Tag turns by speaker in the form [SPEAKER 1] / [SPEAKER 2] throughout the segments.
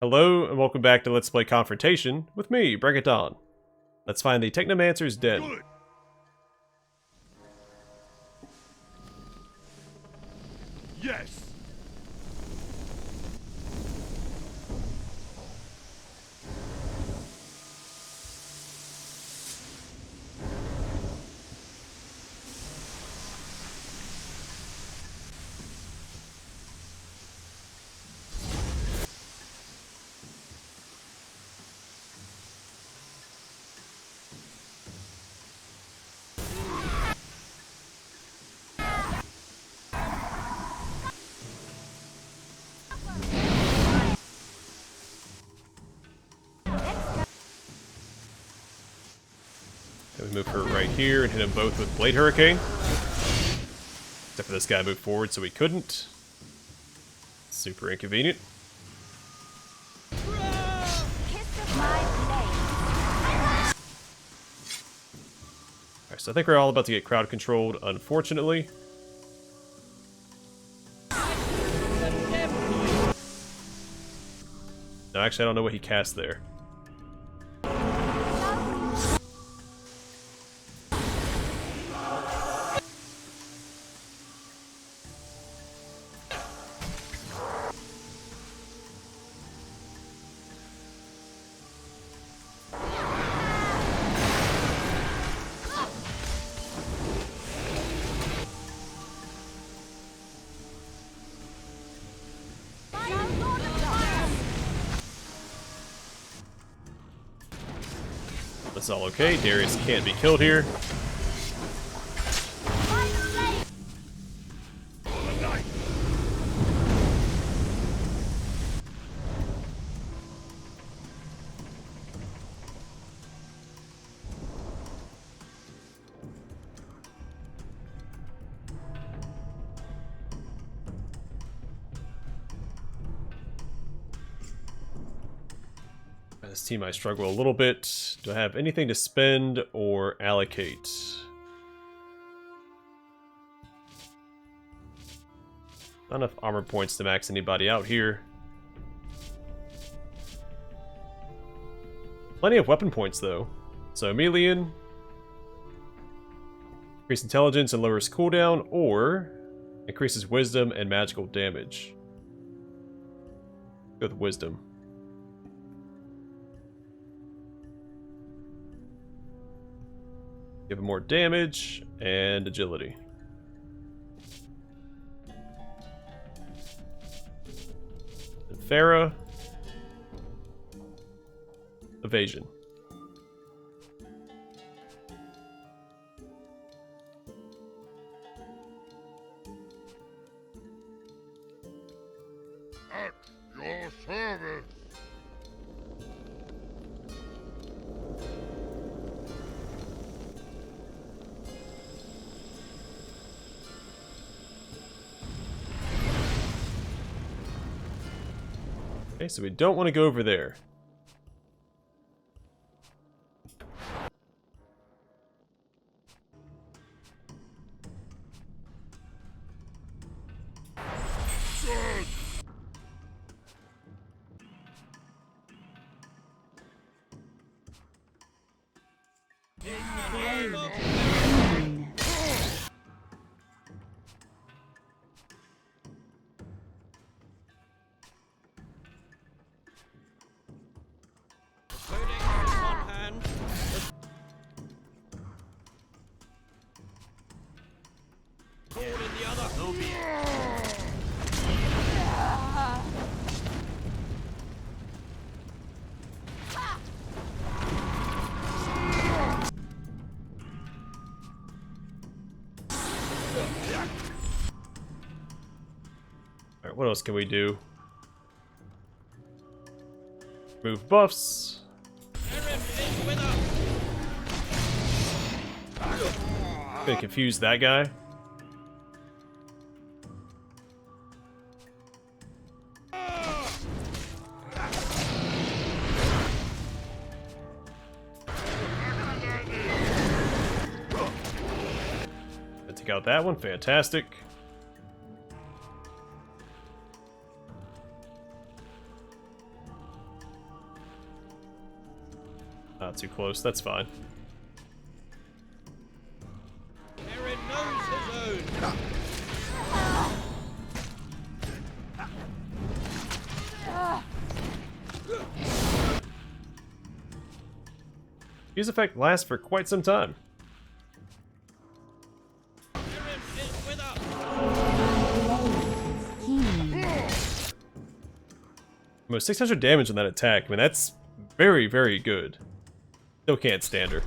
[SPEAKER 1] Hello and welcome back to Let's Play Confrontation with me, BringItDon. Let's find the Technomancer's Den.
[SPEAKER 2] Good. Yes.
[SPEAKER 1] Then we move her right here and hit them both with Blade Hurricane. Except for this guy moved forward so he couldn't. Super inconvenient. Alright, so I think we're all about to get crowd controlled, unfortunately. No, actually I don't know what he cast there. That's all okay. Darius can't be killed here. This team I struggle a little bit. Do I have anything to spend or allocate? Not enough armor points to max anybody out here. Plenty of weapon points though. So Emelian, increase intelligence and lowers cooldown, or increases wisdom and magical damage. Go with wisdom. Give him more damage and agility. And Farah, evasion.
[SPEAKER 2] At your service.
[SPEAKER 1] Okay, so we don't want to go over there. Alright, what else can we do? Move buffs. Gonna confuse that guy. Take out that one, fantastic. Not too close, that's fine.
[SPEAKER 3] Aaron knows his own.
[SPEAKER 1] Fuse effect lasts for quite some time.
[SPEAKER 3] Aaron is with us.
[SPEAKER 1] Almost 600 damage on that attack. I mean, that's very, very good. Still can't stand her.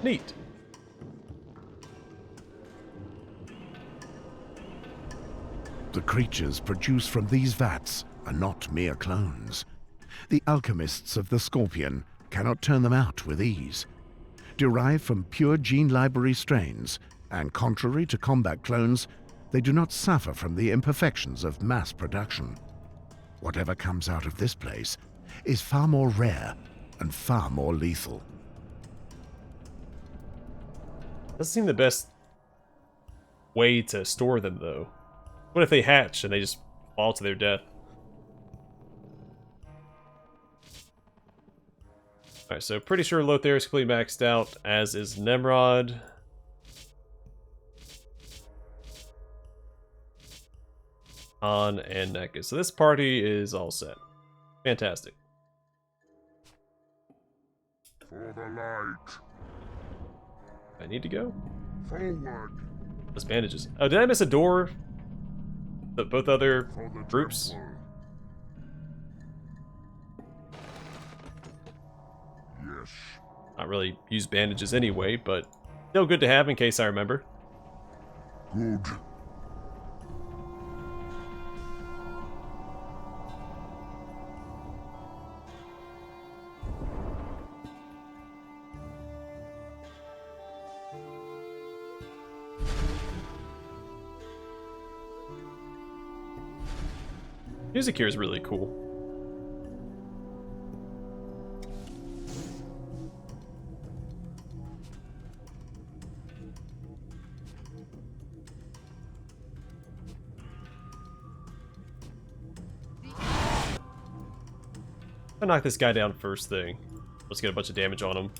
[SPEAKER 1] Neat.
[SPEAKER 4] The creatures produced from these vats are not mere clones. The alchemists of the Scorpion cannot turn them out with ease. Derived from pure gene library strains, and contrary to combat clones, they do not suffer from the imperfections of mass production. Whatever comes out of this place is far more rare and far more lethal.
[SPEAKER 1] Doesn't seem the best way to store them, though. What if they hatch and they just fall to their death? Alright, so pretty sure Lothair is completely maxed out, as is Nemrod. Han and Nekka. So this party is all set. Fantastic.
[SPEAKER 2] For the light.
[SPEAKER 1] I need to go?
[SPEAKER 2] Forward.
[SPEAKER 1] Those bandages. Oh, did I miss a door? Both other
[SPEAKER 2] For the
[SPEAKER 1] groups?
[SPEAKER 2] temple. Yes.
[SPEAKER 1] Not really use bandages anyway, but still good to have in case I remember.
[SPEAKER 2] Good.
[SPEAKER 1] Music here is really cool. I'll knock this guy down first thing. Let's get a bunch of damage on him.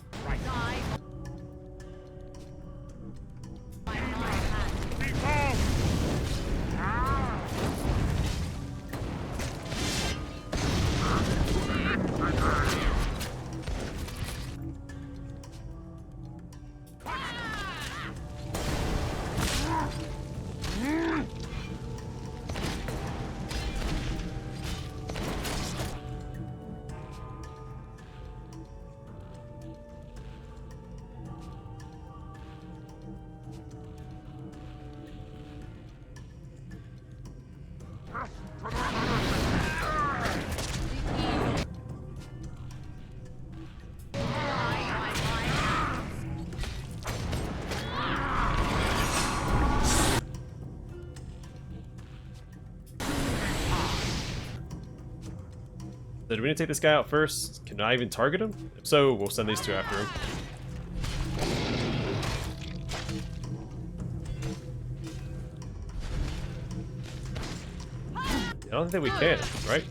[SPEAKER 1] So do we need to take this guy out first? Can I even target him? If so, we'll send these two after him. I don't think we can, right?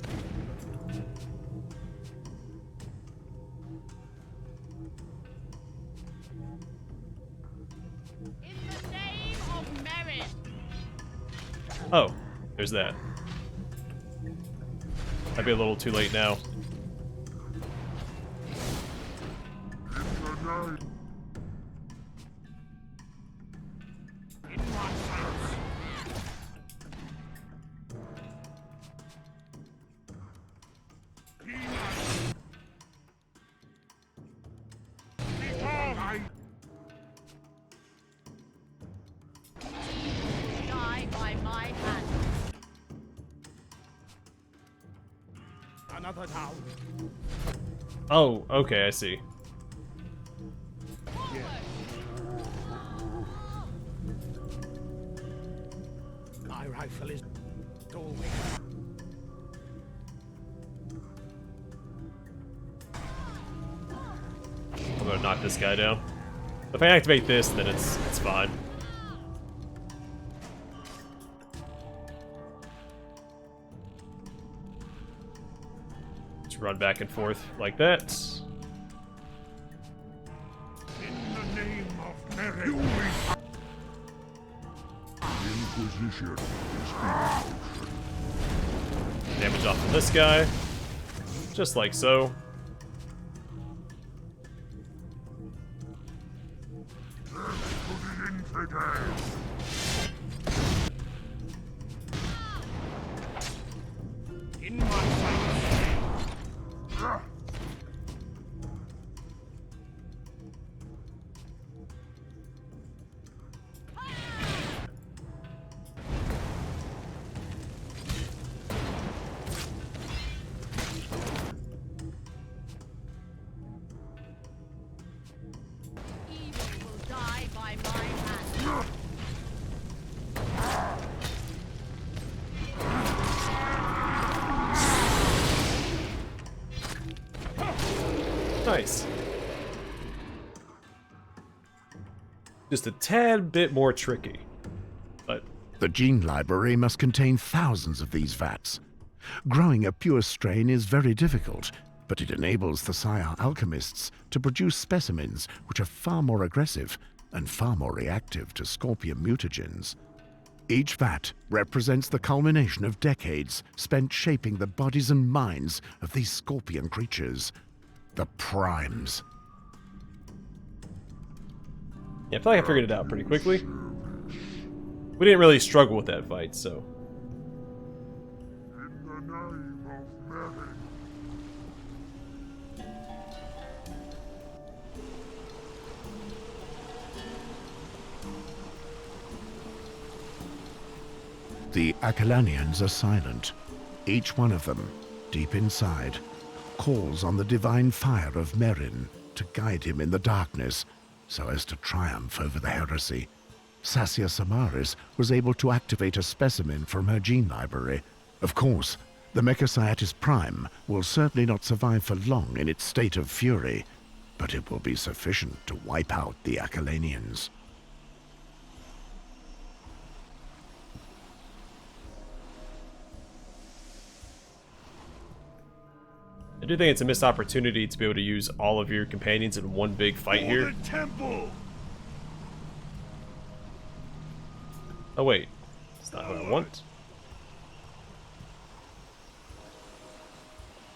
[SPEAKER 5] In the name of merit.
[SPEAKER 1] Oh, there's that. Might be a little too late now.
[SPEAKER 5] Die by my hand.
[SPEAKER 3] Another town.
[SPEAKER 1] Oh, okay, I see.
[SPEAKER 3] My rifle is always.
[SPEAKER 1] I'm gonna knock this guy down. If I activate this, then it's fine. Just run back and forth like that.
[SPEAKER 2] In the name of Merin. The Inquisition is in motion.
[SPEAKER 1] Damage off of this guy. Just like so.
[SPEAKER 2] To the infidels.
[SPEAKER 3] In my sight.
[SPEAKER 2] Ah,
[SPEAKER 5] Evil will die by my hand.
[SPEAKER 1] Nice. Just a tad bit more tricky. But
[SPEAKER 4] The gene library must contain thousands of these vats. Growing a pure strain is very difficult, but it enables the Syhar alchemists to produce specimens which are far more aggressive and far more reactive to scorpion mutagens. Each vat represents the culmination of decades spent shaping the bodies and minds of these scorpion creatures, the Primes.
[SPEAKER 1] yeah, I feel like I figured it out pretty quickly. We didn't really struggle with that fight, so.
[SPEAKER 2] in the name of Merin.
[SPEAKER 4] The Akalanians are silent. Each one of them, deep inside, calls on the divine fire of Merin to guide him in the darkness so as to triumph over the heresy. Sassia Samaris was able to activate a specimen from her gene library. Of course, the Mechasciatis Prime will certainly not survive for long in its state of fury, but it will be sufficient to wipe out the Akalanians.
[SPEAKER 1] I do think it's a missed opportunity to be able to use all of your companions in one big fight here.
[SPEAKER 2] For the temple.
[SPEAKER 1] Oh wait, that's not what I want.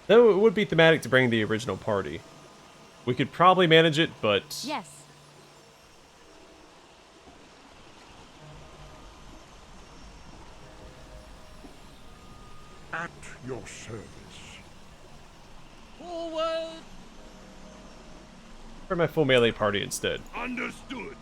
[SPEAKER 1] Though it would be thematic to bring the original party. We could probably manage it, but
[SPEAKER 5] Yes.
[SPEAKER 2] At your service.
[SPEAKER 3] Forward.
[SPEAKER 1] for my full melee party instead.
[SPEAKER 2] Understood.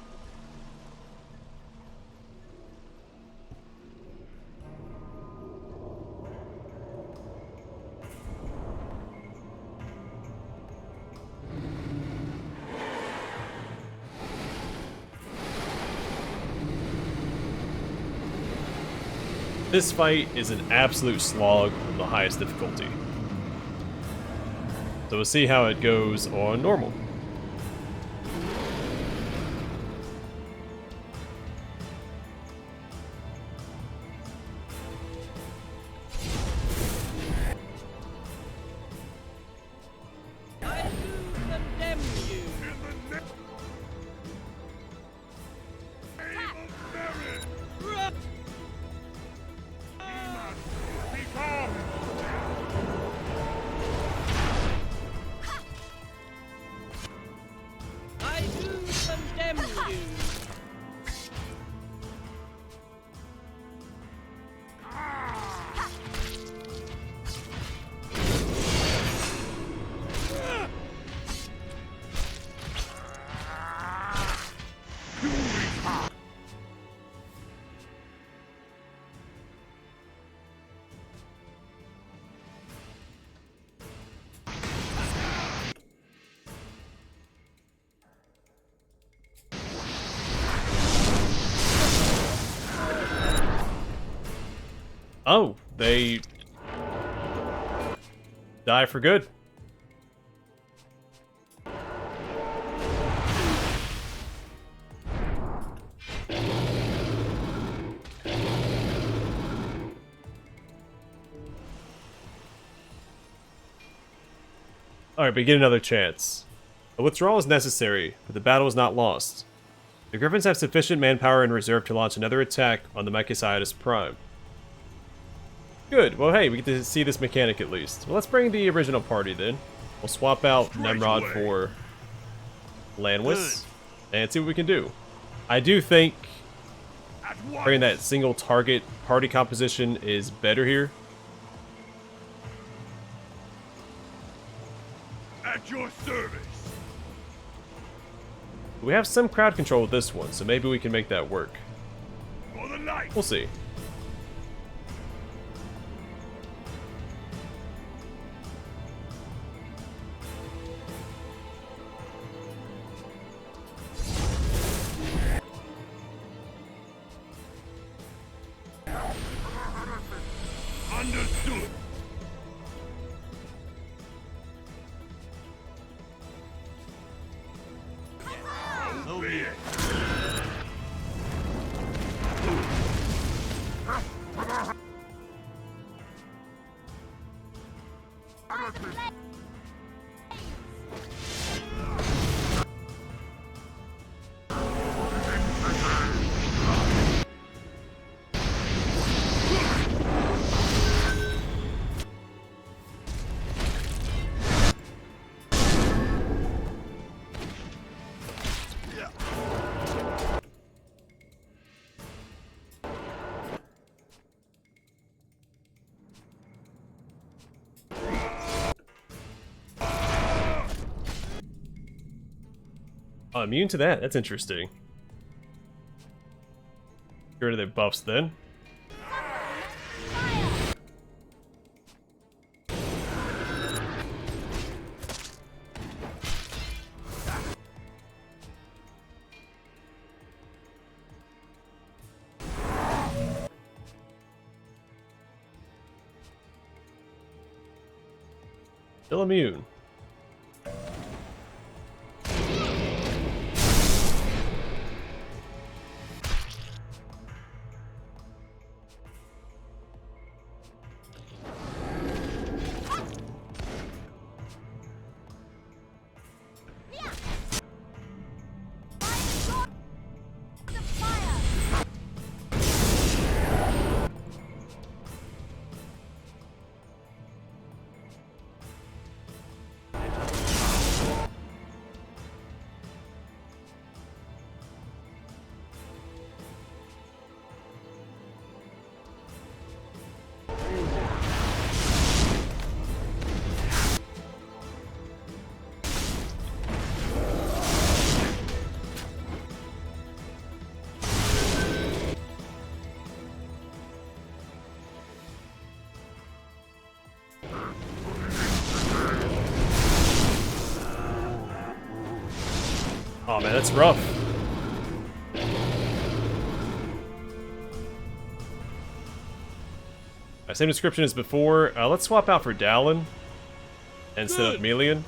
[SPEAKER 1] This fight is an absolute slog on the highest difficulty. So we'll see how it goes on normal.
[SPEAKER 3] I do condemn you. Run. I do condemn you.
[SPEAKER 1] Oh, they die for good. Alright, but get another chance. A withdrawal is necessary, but the battle is not lost. The Griffins have sufficient manpower in reserve to launch another attack on the Mechasitis Prime. Good, well hey, we get to see this mechanic at least. Well, let's bring the original party then. We'll swap out Nemrod for Lanwis and see what we can do. I do think bringing that single target party composition is better here.
[SPEAKER 2] At your service.
[SPEAKER 1] We have some crowd control with this one, so maybe we can make that work.
[SPEAKER 2] For the night.
[SPEAKER 1] We'll see.
[SPEAKER 2] Understood. So be it.
[SPEAKER 1] Oh, immune to that? That's interesting. Get rid of their buffs then. Still immune. Oh man, that's rough. Same description as before. Let's swap out for Dallin instead of Melian.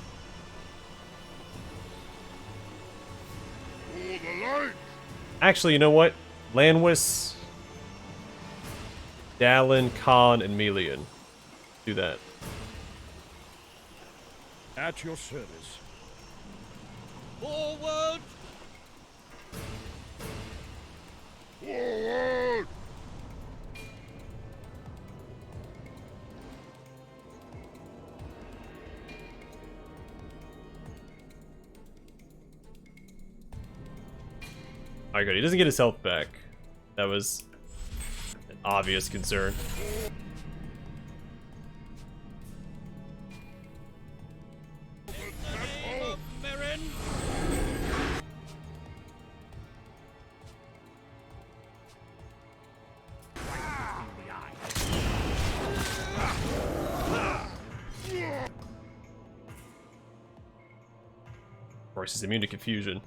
[SPEAKER 2] For the light.
[SPEAKER 1] Actually, you know what? Lanwis, Dallin, Khan, and Melian. Do that.
[SPEAKER 2] At your service.
[SPEAKER 3] Forward!
[SPEAKER 2] Forward.
[SPEAKER 1] Alright, good. He doesn't get his health back. That was an obvious concern.
[SPEAKER 3] Merin!
[SPEAKER 1] Of course, he's immune to confusion.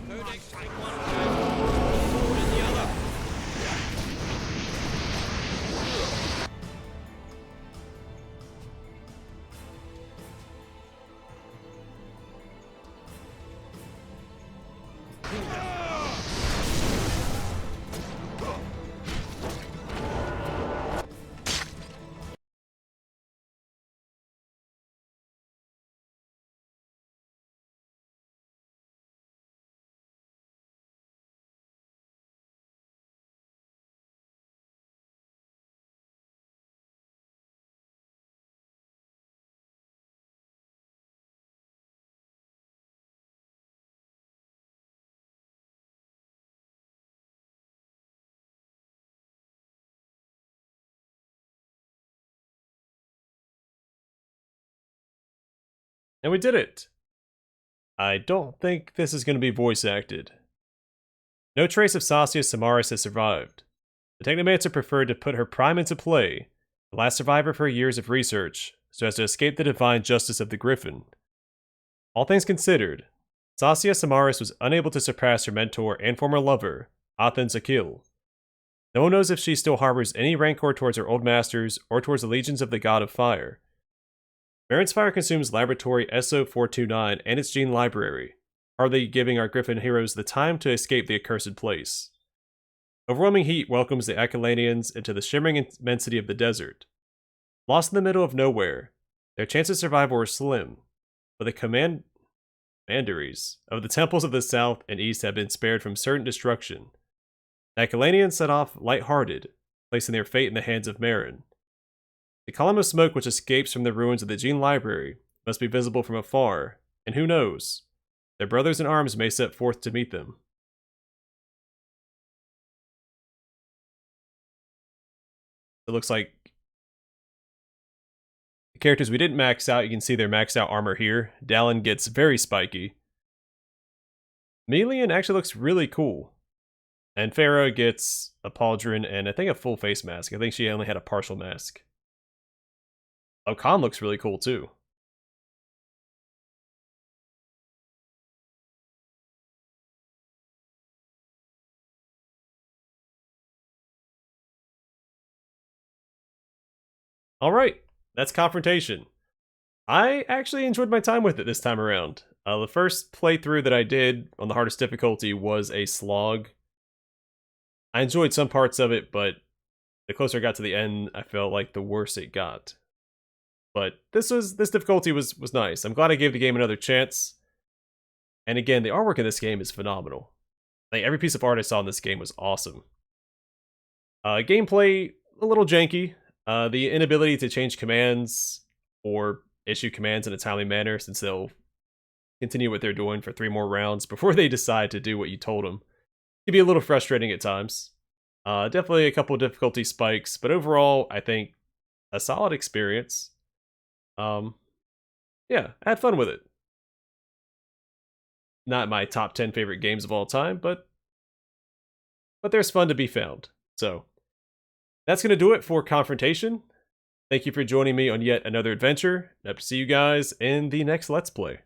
[SPEAKER 3] Codex in one hand, sword in the other.
[SPEAKER 1] And we did it! I don't think this is going to be voice acted. No trace of Sasia Samaris has survived. The Technomancer preferred to put her prime into play, the last survivor of her years of research, so as to escape the divine justice of the Griffin. All things considered, Sasia Samaris was unable to surpass her mentor and former lover, Athens Akil. No one knows if she still harbors any rancor towards her old masters or towards the legions of the God of Fire. Marin's fire consumes Laboratory SO-429 and its gene library, hardly giving our Griffin heroes the time to escape the accursed place. Overwhelming heat welcomes the Akalanians into the shimmering immensity of the desert. Lost in the middle of nowhere, their chances of survival were slim, but the commanderies of the temples of the south and east have been spared from certain destruction. The Akalanians set off light-hearted, placing their fate in the hands of Marin. The column of smoke which escapes from the ruins of the Gene Library must be visible from afar, and who knows, their brothers in arms may set forth to meet them. It looks like the characters we didn't max out, you can see their maxed out armor here. Dallin gets very spiky. Melian actually looks really cool. And Farah gets a pauldron and I think a full face mask. I think she only had a partial mask. Oh, Khan looks really cool too. Alright, that's Confrontation. I actually enjoyed my time with it this time around. The first playthrough that I did on the hardest difficulty was a slog. I enjoyed some parts of it, but the closer I got to the end, I felt like the worse it got. But this difficulty was nice. I'm glad I gave the game another chance. And again, the artwork in this game is phenomenal. Like, every piece of art I saw in this game was awesome. Gameplay, a little janky. The inability to change commands or issue commands in a timely manner, since they'll continue what they're doing for 3 more rounds before they decide to do what you told them, can be a little frustrating at times. Definitely a couple of difficulty spikes, but overall, I think a solid experience. Yeah, I had fun with it. Not my top 10 favorite games of all time, but there's fun to be found. So, that's going to do it for Confrontation. Thank you for joining me on yet another adventure. I hope to see you guys in the next Let's Play.